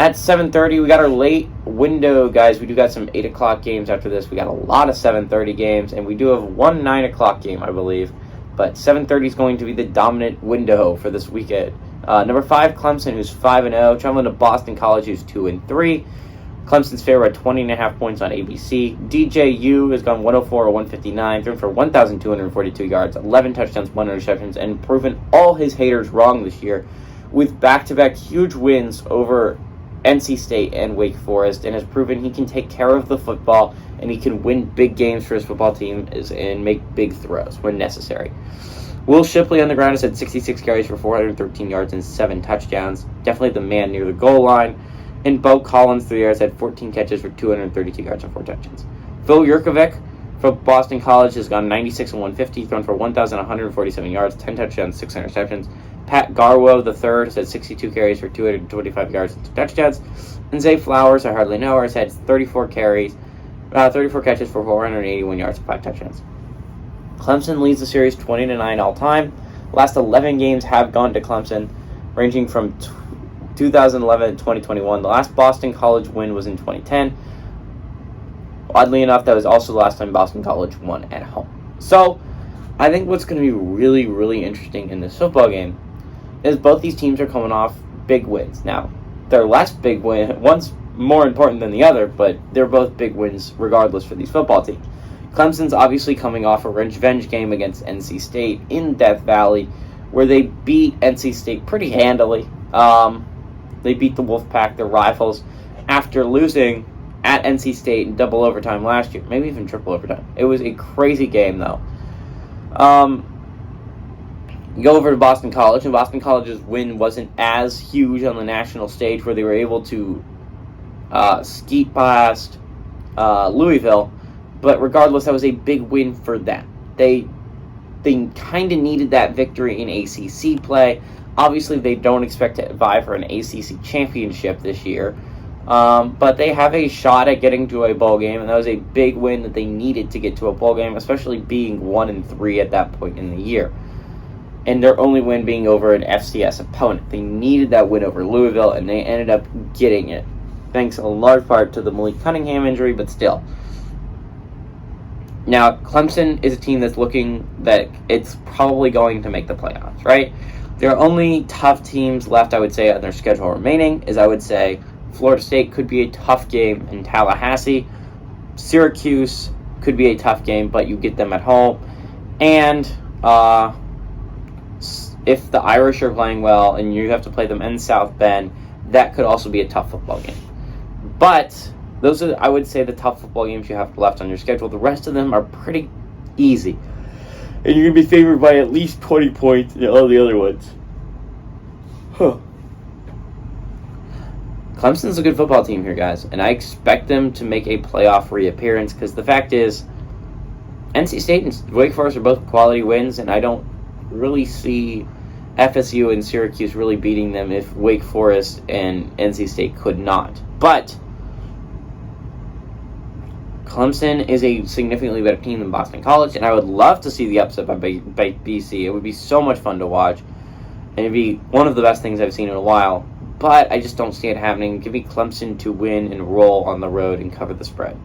At 7:30, we got our late window, guys. We do got some 8 o'clock games after this. We got a lot of 7:30 games, and we do have one 9 o'clock game, I believe. But 7:30 is going to be the dominant window for this weekend. Number 5, Clemson, who's 5-0, traveling to Boston College, who's 2-3. Clemson's favorite at 20.5 points on ABC. DJU has gone 104 or 159, thrown for 1,242 yards, 11 touchdowns, 1 interceptions, and proven all his haters wrong this year with back-to-back huge wins over NC State and Wake Forest, and has proven he can take care of the football and he can win big games for his football team and make big throws when necessary. Will Shipley on the ground has had 66 carries for 413 yards and 7 touchdowns. Definitely the man near the goal line. And Bo Collins, 3 yards, had 14 catches for 232 yards and 4 touchdowns. Phil Jurkovec from Boston College has gone 96 and 150, thrown for 1,147 yards, 10 touchdowns, 6 interceptions. Pat Garwo, III, has had 62 carries for 225 yards and 2 touchdowns. And Zay Flowers, I hardly know her, has had 34 catches for 481 yards and 5 touchdowns. Clemson leads the series 20-9 all time. Last 11 games have gone to Clemson, ranging from 2011 to 2021. The last Boston College win was in 2010. Oddly enough, that was also the last time Boston College won at home. So, I think what's going to be really, really interesting in this football game is both these teams are coming off big wins. Now, they're less big wins. One's more important than the other, but they're both big wins regardless for these football teams. Clemson's obviously coming off a revenge game against NC State in Death Valley, where they beat NC State pretty handily. They beat the Wolfpack, their rivals, after losing at NC State in double overtime last year, maybe even triple overtime. It was a crazy game, though. You go over to Boston College, and Boston College's win wasn't as huge on the national stage, where they were able to skeet past Louisville, but regardless, that was a big win for them. They kind of needed that victory in ACC play. Obviously, they don't expect to vie for an ACC championship this year, but they have a shot at getting to a bowl game, and that was a big win that they needed to get to a bowl game, especially being 1-3 at that point in the year. And their only win being over an FCS opponent. They needed that win over Louisville, and they ended up getting it, thanks in large part to the Malik Cunningham injury, but still. Now, Clemson is a team that's looking that it's probably going to make the playoffs, right? Their only tough teams left, I would say, on their schedule remaining is, I would say, Florida State could be a tough game in Tallahassee. Syracuse could be a tough game, but you get them at home. And if the Irish are playing well and you have to play them in South Bend, that could also be a tough football game. But those are, I would say, the tough football games you have left on your schedule. The rest of them are pretty easy. And you're going to be favored by at least 20 points in all the other ones. Clemson's a good football team here, guys. And I expect them to make a playoff reappearance, because the fact is, NC State and Wake Forest are both quality wins, and I don't really see FSU and Syracuse really beating them if Wake Forest and NC State could not. But Clemson is a significantly better team than Boston College, and I would love to see the upset by BC. It would be so much fun to watch, and it'd be one of the best things I've seen in a while. But I just don't see it happening. Give me Clemson to win and roll on the road and cover the spread.